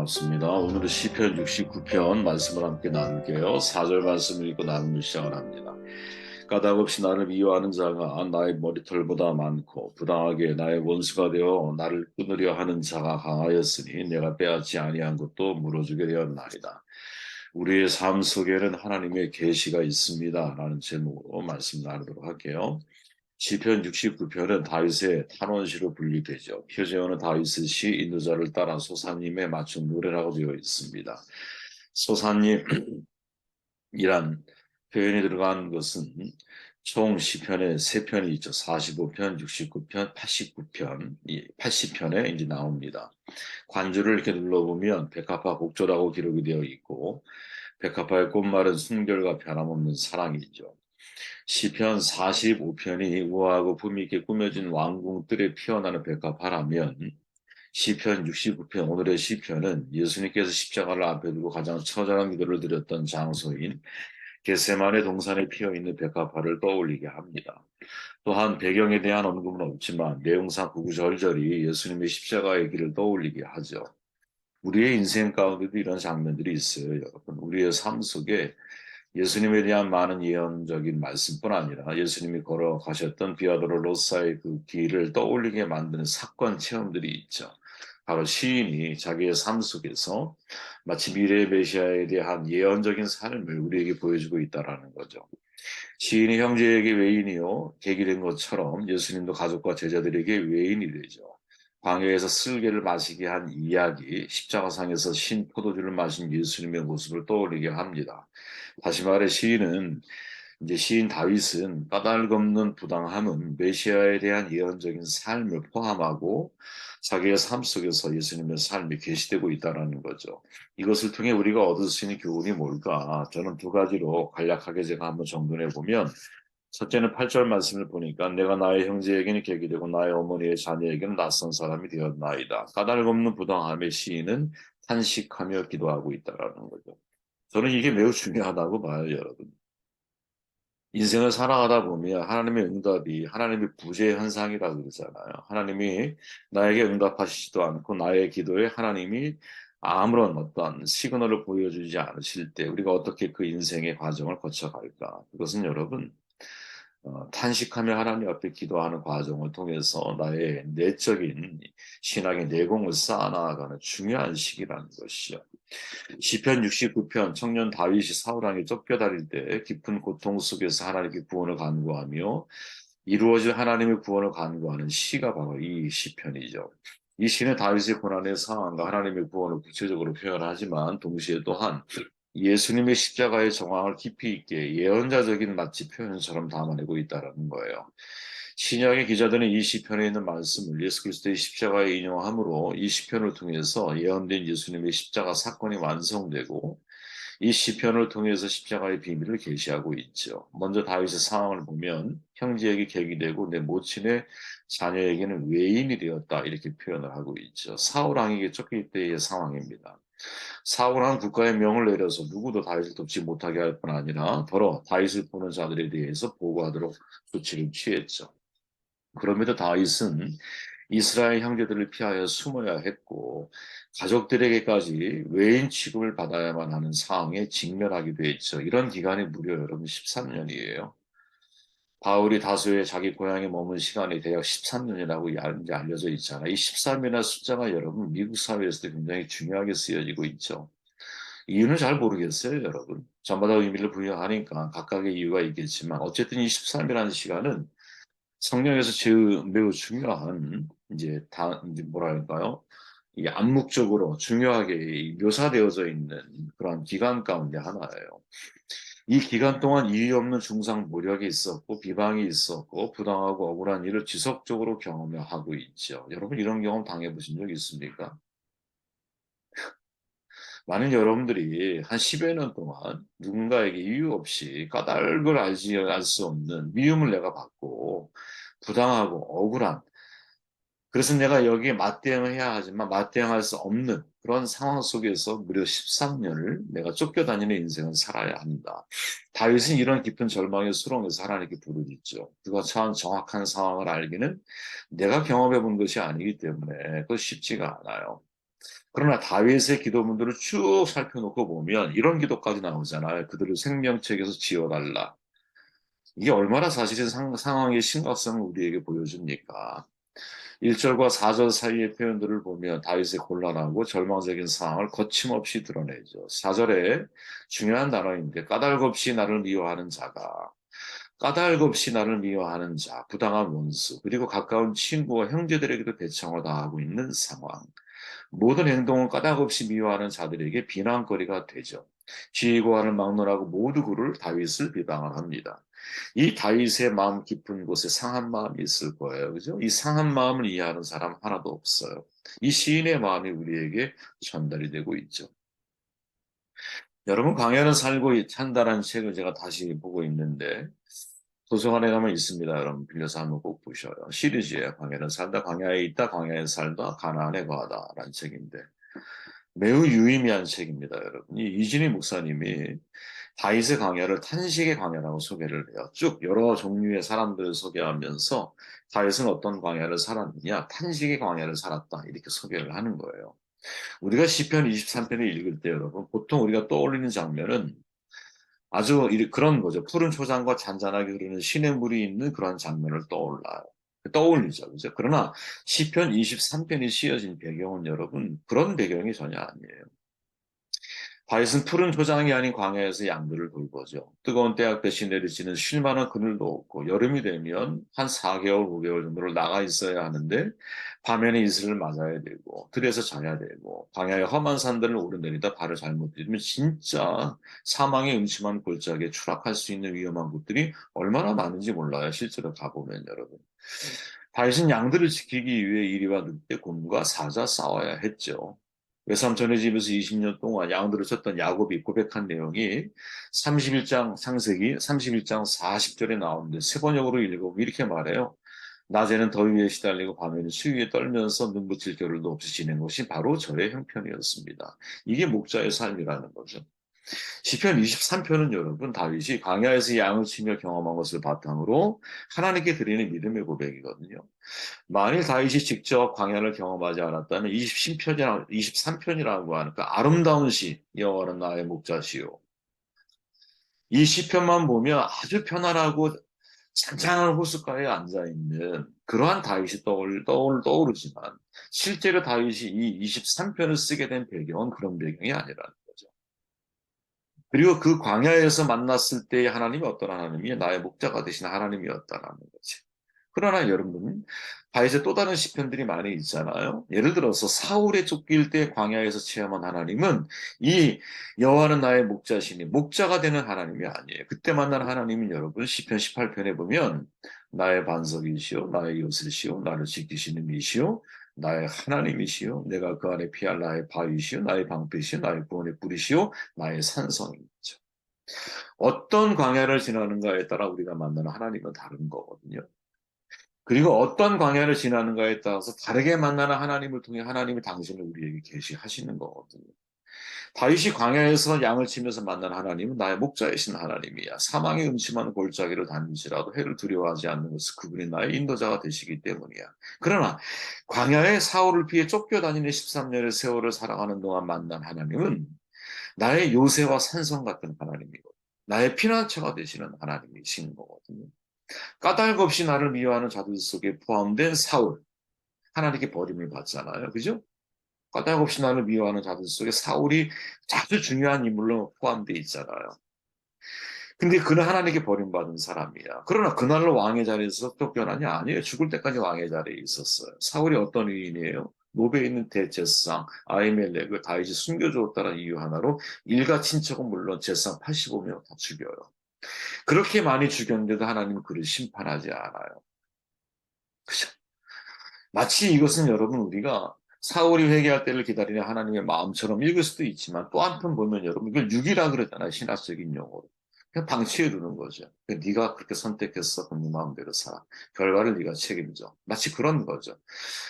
반갑습니다. 오늘은 시편 69편 말씀을 함께 나눌게요. 4절 말씀을 읽고 나누는 시작을 합니다. 까닭없이 나를 미워하는 자가 나의 머리털보다 많고 부당하게 나의 원수가 되어 나를 끊으려 하는 자가 강하였으니 내가 빼앗지 아니한 것도 물어주게 되었나이다. 우리의 삶 속에는 하나님의 계시가 있습니다. 라는 제목으로 말씀 나누도록 할게요. 시편 69편은 다윗의 탄원시로 분류되죠. 표제어는 다윗의 시 인도자를 따라 소사님에 맞춘 노래라고 되어 있습니다. 소사님이란 표현이 들어간 것은 총 시편에 3편이 있죠. 45편, 69편, 89편, 80편에 이제 나옵니다. 관주를 이렇게 눌러보면 백합화 곡조라고 기록이 되어 있고 백합화의 꽃말은 순결과 변함없는 사랑이죠. 시편 45편이 우아하고 품위있게 꾸며진 왕궁들에 피어나는 백합화라면 시편 69편 오늘의 시편은 예수님께서 십자가를 앞에 두고 가장 처절한 기도를 드렸던 장소인 겟세마네 동산에 피어있는 백합화를 떠올리게 합니다. 또한 배경에 대한 언급은 없지만 내용상 구구절절히 예수님의 십자가의 길을 떠올리게 하죠. 우리의 인생 가운데도 이런 장면들이 있어요, 여러분. 우리의 삶 속에 예수님에 대한 많은 예언적인 말씀뿐 아니라 예수님이 걸어가셨던 비아도로로사의 그 길을 떠올리게 만드는 사건 체험들이 있죠. 바로 시인이 자기의 삶 속에서 마치 미래의 메시아에 대한 예언적인 삶을 우리에게 보여주고 있다는 거죠. 시인이 형제에게 외인이요 객이 된 것처럼 예수님도 가족과 제자들에게 외인이 되죠. 광야에서 쓸개를 마시게 한 이야기, 십자가상에서 신 포도주를 마신 예수님의 모습을 떠올리게 합니다. 다시 말해 시인 다윗은 까닭없는 부당함은 메시아에 대한 예언적인 삶을 포함하고 자기의 삶 속에서 예수님의 삶이 계시되고 있다는 거죠. 이것을 통해 우리가 얻을 수 있는 교훈이 뭘까? 저는 두 가지로 간략하게 제가 한번 정돈해 보면 첫째는 8절 말씀을 보니까 내가 나의 형제에게는 객이 되고 나의 어머니의 자녀에게는 낯선 사람이 되었나이다. 까닭없는 부당함의 시인은 탄식하며 기도하고 있다라는 거죠. 저는 이게 매우 중요하다고 봐요, 여러분. 인생을 살아가다 보면 하나님의 응답이 하나님의 부재 현상이라고 그러잖아요. 하나님이 나에게 응답하시지도 않고 나의 기도에 하나님이 아무런 어떤 시그널을 보여주지 않으실 때 우리가 어떻게 그 인생의 과정을 거쳐갈까? 그것은 여러분 탄식하며 하나님 앞에 기도하는 과정을 통해서 나의 내적인 신앙의 내공을 쌓아나가는 중요한 시기라는 것이요. 시편 69편 청년 다윗이 사울왕에 쫓겨다닐 때 깊은 고통 속에서 하나님께 구원을 간구하며 이루어질 하나님의 구원을 간구하는 시가 바로 이 시편이죠. 이 시는 다윗의 고난의 상황과 하나님의 구원을 구체적으로 표현하지만 동시에 또한 예수님의 십자가의 정황을 깊이 있게 예언자적인 마치 표현처럼 담아내고 있다는 거예요. 신약의 기자들은 이 시편에 있는 말씀을 예수 그리스도의 십자가에 인용함으로 이 시편을 통해서 예언된 예수님의 십자가 사건이 완성되고 이 시편을 통해서 십자가의 비밀을 계시하고 있죠. 먼저 다윗의 상황을 보면 형제에게 객이 되고 내 모친의 자녀에게는 외인이 되었다 이렇게 표현을 하고 있죠. 사울 왕에게 쫓길 때의 상황입니다. 사울은 국가의 명을 내려서 누구도 다윗을 돕지 못하게 할 뿐 아니라 더러 다윗을 보는 자들에 대해서 보고하도록 조치를 취했죠. 그럼에도 다윗은 이스라엘 형제들을 피하여 숨어야 했고 가족들에게까지 외인 취급을 받아야만 하는 상황에 직면하기도 했죠. 이런 기간이 무려 여러분 13년이에요. 바울이 다소의 자기 고향에 머문 시간이 대략 13년이라고 이제 알려져 있잖아요. 이 13이라는 숫자가 여러분 미국 사회에서도 굉장히 중요하게 쓰여지고 있죠. 이유는 잘 모르겠어요, 여러분. 저마다 의미를 부여하니까 각각의 이유가 있겠지만 어쨌든 이 13이라는 시간은 성경에서 매우 중요한 이제 뭐랄까요? 이 암묵적으로 중요하게 묘사되어져 있는 그런 기간 가운데 하나예요. 이 기간 동안 이유 없는 중상 모략이 있었고 비방이 있었고 부당하고 억울한 일을 지속적으로 경험하고 있죠. 여러분 이런 경험 당해보신 적 있습니까? 많은 여러분들이 한 10여 년 동안 누군가에게 이유 없이 까닭을 알 수 없는 미움을 내가 받고 부당하고 억울한 그래서 내가 여기에 맞대응을 해야 하지만 맞대응할 수 없는 그런 상황 속에서 무려 13년을 내가 쫓겨다니는 인생을 살아야 한다. 다윗은 이런 깊은 절망의 수렁에서 하나님께 부르짖죠. 그가 처한 정확한 상황을 알기는 내가 경험해 본 것이 아니기 때문에 그것 쉽지가 않아요. 그러나 다윗의 기도문들을 쭉 살펴놓고 보면 이런 기도까지 나오잖아요. 그들을 생명책에서 지어달라. 이게 얼마나 사실은 상황의 심각성을 우리에게 보여줍니까? 1절과 4절 사이의 표현들을 보면 다윗의 곤란하고 절망적인 상황을 거침없이 드러내죠. 4절에 중요한 단어인데 까닭 없이 나를 미워하는 자가 까닭 없이 나를 미워하는 자, 부당한 원수, 그리고 가까운 친구와 형제들에게도 배척을 당하고 있는 상황. 모든 행동은 까닭 없이 미워하는 자들에게 비난거리가 되죠. 지휘관을 막론하고 모두 그를 다윗을 비방을 합니다. 이 다윗의 마음 깊은 곳에 상한 마음이 있을 거예요. 그죠? 이 상한 마음을 이해하는 사람 하나도 없어요. 이 시인의 마음이 우리에게 전달이 되고 있죠. 여러분, 광야는 살고 산다라는 책을 제가 다시 보고 있는데, 도서관에 가면 있습니다. 여러분, 빌려서 한번 꼭 보셔요. 시리즈예요. 광야는 살다, 광야에 있다, 광야에 살다, 가나안에 거하다라는 책인데, 매우 유의미한 책입니다, 여러분. 이 이진희 목사님이 다윗의 광야를 탄식의 광야라고 소개를 해요. 쭉 여러 종류의 사람들을 소개하면서 다윗은 어떤 광야를 살았느냐, 탄식의 광야를 살았다 이렇게 소개를 하는 거예요. 우리가 시편 23편을 읽을 때 여러분 보통 우리가 떠올리는 장면은 아주 그런 거죠. 푸른 초장과 잔잔하게 흐르는 시냇물이 있는 그런 장면을 떠올리죠. 그죠? 그러나 시편 23편이 씌어진 배경은 여러분 그런 배경이 전혀 아니에요. 다윗은 푸른 초장이 아닌 광야에서 양들을 돌보죠. 뜨거운 때약 대신 내리치는 쉴 만한 그늘도 없고 여름이 되면 한 4개월, 5개월 정도를 나가 있어야 하는데 밤에는 이슬을 맞아야 되고 들에서 자야 되고 광야의 험한 산들을 오르내리다 발을 잘못 디디면 진짜 사망의 음침한 골짜기에 추락할 수 있는 위험한 곳들이 얼마나 많은지 몰라요. 실제로 가보면 여러분. 다윗은 양들을 지키기 위해 이리와 늑대 곰과 사자 싸워야 했죠. 외삼촌의 집에서 20년 동안 양들을 쳤던 야곱이 고백한 내용이 31장 창세기 31장 40절에 나오는데 세번역으로 읽어보면 이렇게 말해요. 낮에는 더위에 시달리고 밤에는 추위에 떨면서 눈붙일 겨를도 없이 지낸 것이 바로 저의 형편이었습니다. 이게 목자의 삶이라는 거죠. 시편 23편은 여러분 다윗이 광야에서 양을 치며 경험한 것을 바탕으로 하나님께 드리는 믿음의 고백이거든요. 만일 다윗이 직접 광야를 경험하지 않았다면 23편이라고 하는 그 아름다운 시 여호와는 나의 목자시오. 이 시편만 보면 아주 편안하고 잔잔한 호숫가에 앉아 있는 그러한 다윗이 떠오르지만 실제로 다윗이 이 23편을 쓰게 된 배경은 그런 배경이 아니라는 거죠. 그리고 그 광야에서 만났을 때 하나님이 어떤 하나님이 나의 목자가 되신 하나님이었다라는 거지. 그러나 여러분, 다윗의 또 다른 시편들이 많이 있잖아요. 예를 들어서 사울에 쫓길 때 광야에서 체험한 하나님은 이 여호와는 나의 목자시니 목자가 되는 하나님이 아니에요. 그때 만난 하나님은 여러분 시편 18편에 보면 나의 반석이시요 나의 요새시요 나를 지키시는 이시요 나의 하나님이시요 내가 그 안에 피할 나의 바위시요 나의 방패시요 나의 구원의 뿌리시요 나의 산성이죠. 어떤 광야를 지나는가에 따라 우리가 만나는 하나님은 다른 거거든요. 그리고 어떤 광야를 지나는가에 따라서 다르게 만나는 하나님을 통해 하나님이 당신을 우리에게 계시하시는 거거든요. 다윗이 광야에서 양을 치면서 만난 하나님은 나의 목자이신 하나님이야. 사망의 음침한 골짜기를 다닐지라도 해를 두려워하지 않는 것은 그분이 나의 인도자가 되시기 때문이야. 그러나 광야에 사울을 피해 쫓겨다니는 13년의 세월을 살아가는 동안 만난 하나님은 나의 요새와 산성 같은 하나님이고 나의 피난처가 되시는 하나님이신 거거든요. 까닭 없이 나를 미워하는 자들 속에 포함된 사울, 하나님께 버림을 받잖아요. 그죠? 까닭 없이 나를 미워하는 자들 속에 사울이 아주 중요한 인물로 포함되어 있잖아요. 근데 그는 하나님께 버림받은 사람이야. 그러나 그날로 왕의 자리에서 쫓겨나냐? 아니에요. 죽을 때까지 왕의 자리에 있었어요. 사울이 어떤 의인이에요? 노베에 있는 대제사장 아히멜렉을 다윗이 숨겨주었다는 이유 하나로 일가 친척은 물론 제사장 85명 다 죽여요. 그렇게 많이 죽였는데도 하나님은 그를 심판하지 않아요. 그죠? 마치 이것은 여러분 우리가 사울이 회개할 때를 기다리는 하나님의 마음처럼 읽을 수도 있지만 또 한편 보면 여러분 이걸 육이라 그러잖아요. 신학적인 용어로. 그냥 방치해 두는 거죠. 네가 그렇게 선택했어. 그럼 네 마음대로 살아. 결과를 네가 책임져. 마치 그런 거죠.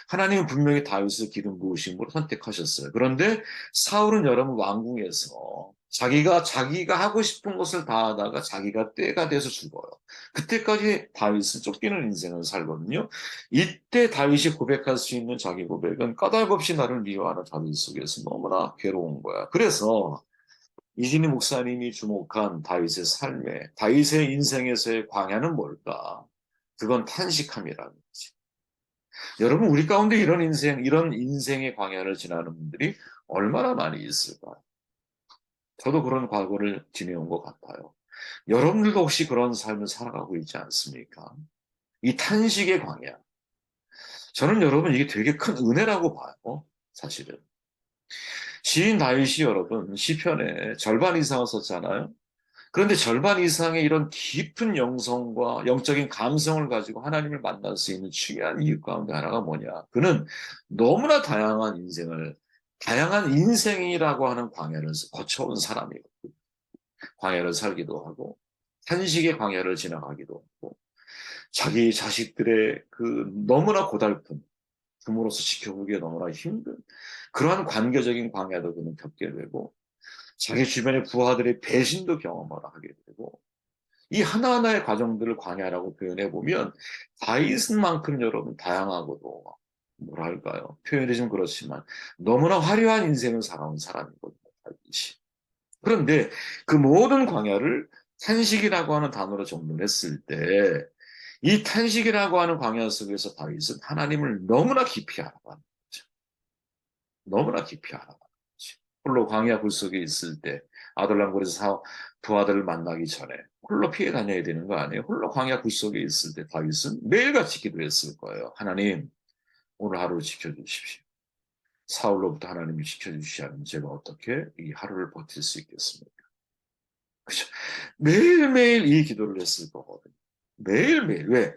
하나님은 분명히 다윗을 기름 부으심으로 선택하셨어요. 그런데 사울은 여러분 왕궁에서 자기가 하고 싶은 것을 다 하다가 자기가 때가 돼서 죽어요. 그때까지 다윗은 쫓기는 인생을 살거든요. 이때 다윗이 고백할 수 있는 자기 고백은 까닭없이 나를 미워하는 다윗 속에서 너무나 괴로운 거야. 그래서 이진희 목사님이 주목한 다윗의 삶에, 다윗의 인생에서의 광야는 뭘까? 그건 탄식함이라는 거지. 여러분, 우리 가운데 이런 인생의 광야를 지나는 분들이 얼마나 많이 있을까? 저도 그런 과거를 지내온 것 같아요. 여러분들도 혹시 그런 삶을 살아가고 있지 않습니까? 이 탄식의 광야. 저는 여러분 이게 되게 큰 은혜라고 봐요. 사실은. 시인 다윗이 여러분 시편의 절반 이상을 썼잖아요. 그런데 절반 이상의 이런 깊은 영성과 영적인 감성을 가지고 하나님을 만날 수 있는 중요한 이유 가운데 하나가 뭐냐? 그는 너무나 다양한 인생이라고 하는 광야를 거쳐온 사람이고, 광야를 살기도 하고, 탄식의 광야를 지나가기도 하고, 자기 자식들의 그 너무나 고달픈, 부모로서 지켜보기에 너무나 힘든 그러한 관계적인 광야도 그는 겪게 되고, 자기 주변의 부하들의 배신도 경험을 하게 되고, 이 하나하나의 과정들을 광야라고 표현해 보면 다윗만큼 여러분 다양하고도 뭐랄까요? 표현이 좀 그렇지만 너무나 화려한 인생을 살아온 사람이거든요. 다윗이. 그런데 그 모든 광야를 탄식이라고 하는 단어로 정문했을 때 이 탄식이라고 하는 광야 속에서 다윗은 하나님을 너무나 깊이 알아가는 거죠. 너무나 깊이 알아가는 거죠. 홀로 광야 굴속에 있을 때 아들람굴에서 부하들을 만나기 전에 홀로 피해 다녀야 되는 거 아니에요? 홀로 광야 굴속에 있을 때 다윗은 매일같이 기도했을 거예요. 하나님, 오늘 하루를 지켜주십시오. 사울로부터 하나님이 지켜주시지 않으면 제가 어떻게 이 하루를 버틸 수 있겠습니까? 그죠? 매일매일 이 기도를 했을 거거든요. 매일매일. 왜?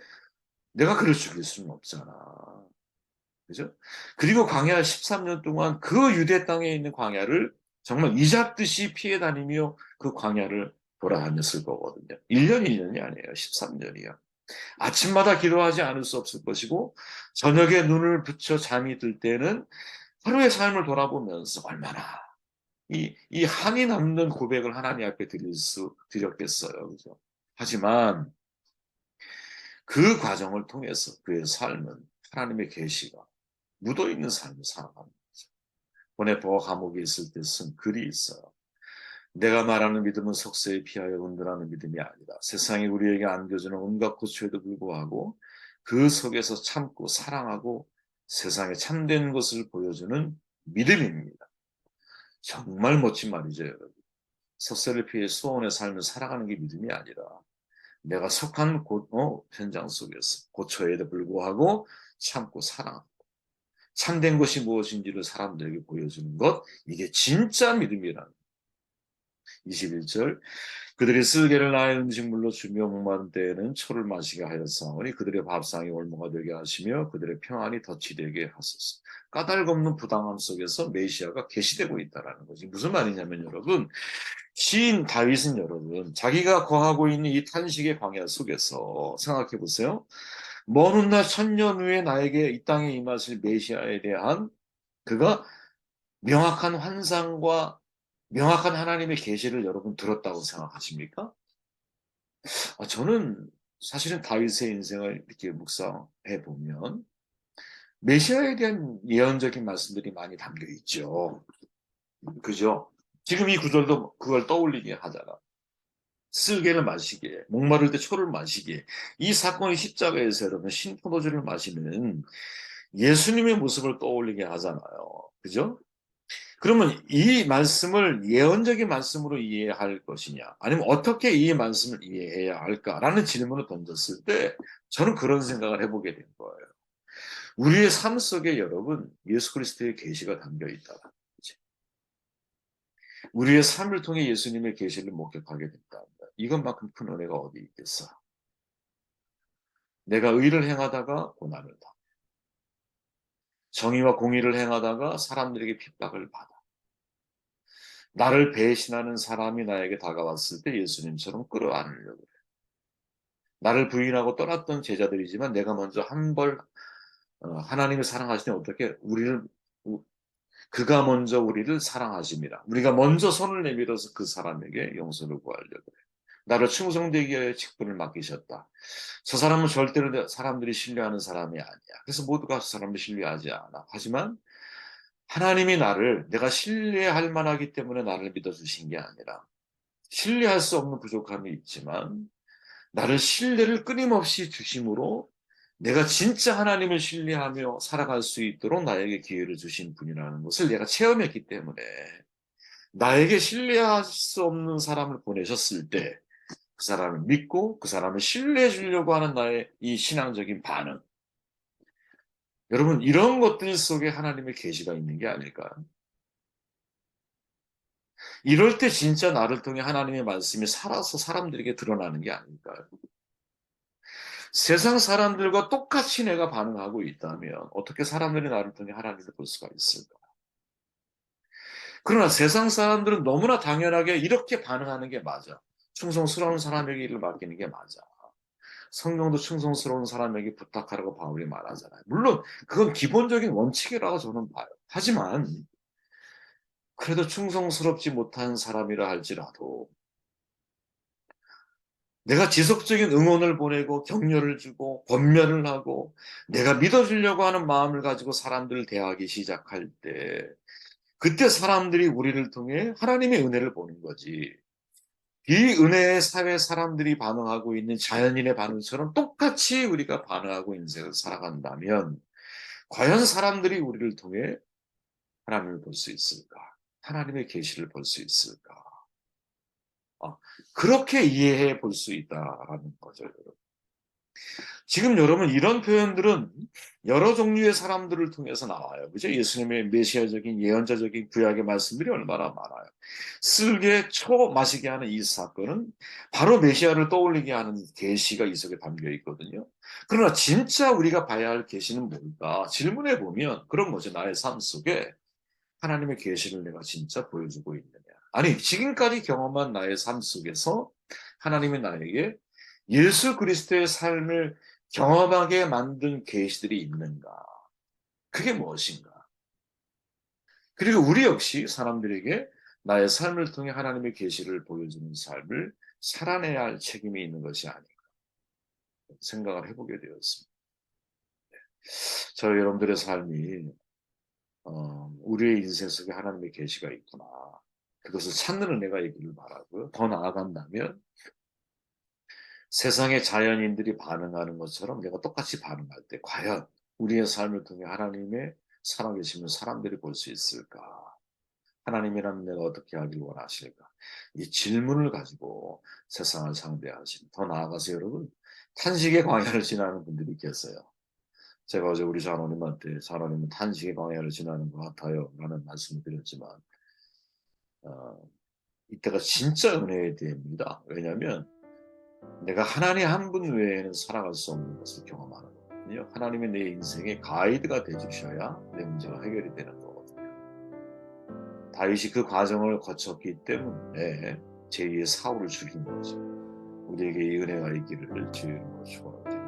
내가 그를 죽일 수는 없잖아. 그죠? 그리고 광야 13년 동안 그 유대 땅에 있는 광야를 정말 이잡듯이 피해 다니며 그 광야를 돌아다녔을 거거든요. 1년, 1년이 아니에요. 13년이요. 아침마다 기도하지 않을 수 없을 것이고, 저녁에 눈을 붙여 잠이 들 때는 하루의 삶을 돌아보면서 얼마나 이 한이 남는 고백을 하나님 앞에 드렸겠어요. 그죠? 하지만 그 과정을 통해서 그의 삶은 하나님의 계시가 묻어있는 삶을 살아가는 거죠. 보네포가 감옥에 있을 때 쓴 글이 있어요. 내가 말하는 믿음은 석쇠에 피하여 은둔하는 믿음이 아니다. 세상이 우리에게 안겨주는 온갖 고초에도 불구하고 그 속에서 참고 사랑하고 세상에 참된 것을 보여주는 믿음입니다. 정말 멋진 말이죠, 여러분. 석쇠를 피해 수원의 삶을 살아가는 게 믿음이 아니라 내가 속한 현장 속에서 고초에도 불구하고 참고 사랑하고 참된 것이 무엇인지를 사람들에게 보여주는 것, 이게 진짜 믿음이라는 21절 그들이 쓸개를 나의 음식물로 주며 목마른 때에는 초를 마시게 하였사오니 그들의 밥상이 올무가 되게 하시며 그들의 평안이 덫이 되게 하소서. 까닭없는 부당함 속에서 메시아가 계시되고 있다는 거지. 무슨 말이냐면 여러분, 시인 다윗은 여러분 자기가 거하고 있는 이 탄식의 광야 속에서 생각해 보세요. 먼 훗날 천년 후에 나에게 이 땅에 임하실 메시아에 대한 그가 명확한 환상과 명확한 하나님의 계시를 여러분 들었다고 생각하십니까? 저는 사실은 다윗의 인생을 이렇게 묵상해 보면 메시아에 대한 예언적인 말씀들이 많이 담겨 있죠. 그죠? 지금 이 구절도 그걸 떠올리게 하잖아. 쓸개를 마시게, 목마를 때 초를 마시게. 이 사건이 십자가에서 여러분 신포도주를 마시는 예수님의 모습을 떠올리게 하잖아요. 그죠? 그러면 이 말씀을 예언적인 말씀으로 이해할 것이냐, 아니면 어떻게 이 말씀을 이해해야 할까라는 질문을 던졌을 때 저는 그런 생각을 해보게 된 거예요. 우리의 삶 속에 여러분 예수 그리스도의 계시가 담겨 있다. 우리의 삶을 통해 예수님의 계시를 목격하게 된다. 이것만큼 큰 은혜가 어디 있겠어? 내가 의를 행하다가 고난을 받아. 정의와 공의를 행하다가 사람들에게 핍박을 받아. 나를 배신하는 사람이 나에게 다가왔을 때 예수님처럼 끌어안으려고 해. 나를 부인하고 떠났던 제자들이지만 내가 먼저 하나님을 사랑하시니 어떻게 우리를 그가 먼저 우리를 사랑하심이라. 우리가 먼저 손을 내밀어서 그 사람에게 용서를 구하려고 해. 나를 충성되게 하여 직분을 맡기셨다. 저 사람은 절대로 사람들이 신뢰하는 사람이 아니야. 그래서 모두가 저 사람을 신뢰하지 않아. 하지만 하나님이 나를 내가 신뢰할 만하기 때문에 나를 믿어주신 게 아니라 신뢰할 수 없는 부족함이 있지만 나를 신뢰를 끊임없이 주심으로 내가 진짜 하나님을 신뢰하며 살아갈 수 있도록 나에게 기회를 주신 분이라는 것을 내가 체험했기 때문에 나에게 신뢰할 수 없는 사람을 보내셨을 때 그 사람을 믿고 그 사람을 신뢰해 주려고 하는 나의 이 신앙적인 반응. 여러분, 이런 것들 속에 하나님의 계시가 있는 게 아닐까요? 이럴 때 진짜 나를 통해 하나님의 말씀이 살아서 사람들에게 드러나는 게 아닐까요? 세상 사람들과 똑같이 내가 반응하고 있다면 어떻게 사람들이 나를 통해 하나님을 볼 수가 있을까? 그러나 세상 사람들은 너무나 당연하게 이렇게 반응하는 게 맞아. 충성스러운 사람에게 일을 맡기는 게 맞아. 성경도 충성스러운 사람에게 부탁하라고 바울이 말하잖아요. 물론 그건 기본적인 원칙이라고 저는 봐요. 하지만 그래도 충성스럽지 못한 사람이라 할지라도 내가 지속적인 응원을 보내고 격려를 주고 권면을 하고 내가 믿어주려고 하는 마음을 가지고 사람들을 대하기 시작할 때 그때 사람들이 우리를 통해 하나님의 은혜를 보는 거지. 이 은혜의 사회 사람들이 반응하고 있는 자연인의 반응처럼 똑같이 우리가 반응하고 인생을 살아간다면 과연 사람들이 우리를 통해 하나님을 볼 수 있을까? 하나님의 계시를 볼 수 있을까? 그렇게 이해해 볼 수 있다라는 거죠, 여러분. 지금 여러분 이런 표현들은 여러 종류의 사람들을 통해서 나와요. 그죠? 예수님의 메시아적인 예언자적인 구약의 말씀들이 얼마나 많아요. 쓸개 초 마시게 하는 이 사건은 바로 메시아를 떠올리게 하는 계시가 이 속에 담겨 있거든요. 그러나 진짜 우리가 봐야 할 계시는 뭘까? 질문해 보면 그런 거죠. 나의 삶 속에 하나님의 계시를 내가 진짜 보여주고 있느냐. 아니, 지금까지 경험한 나의 삶 속에서 하나님이 나에게 예수 그리스도의 삶을 경험하게 만든 계시들이 있는가? 그게 무엇인가? 그리고 우리 역시 사람들에게 나의 삶을 통해 하나님의 계시를 보여주는 삶을 살아내야 할 책임이 있는 것이 아닌가 생각을 해보게 되었습니다. 저 여러분들의 삶이 우리의 인생 속에 하나님의 계시가 있구나. 그것을 찾는 은혜가 있기를 바라고요. 더 나아간다면 세상의 자연인들이 반응하는 것처럼 내가 똑같이 반응할 때 과연 우리의 삶을 통해 하나님의 살아계시는 사람들이 볼 수 있을까? 하나님이라면 내가 어떻게 하길 원하실까? 이 질문을 가지고 세상을 상대하시는, 더 나아가서 여러분 탄식의 광야를 지나는 분들이 계세요. 제가 어제 우리 장로님한테 장로님은 탄식의 광야를 지나는 것 같아요 라는 말씀을 드렸지만 어, 이때가 진짜 은혜의 때입니다. 왜냐하면 내가 하나님 한 분 외에는 살아갈 수 없는 것을 경험하는 거거든요. 하나님이 내 인생의 가이드가 되주셔야 내 문제가 해결이 되는 거거든요. 다윗이 그 과정을 거쳤기 때문에 제2의 사울을 죽인 거죠. 우리에게 이 은혜가 있기를 주의 이름으로 축원합니다.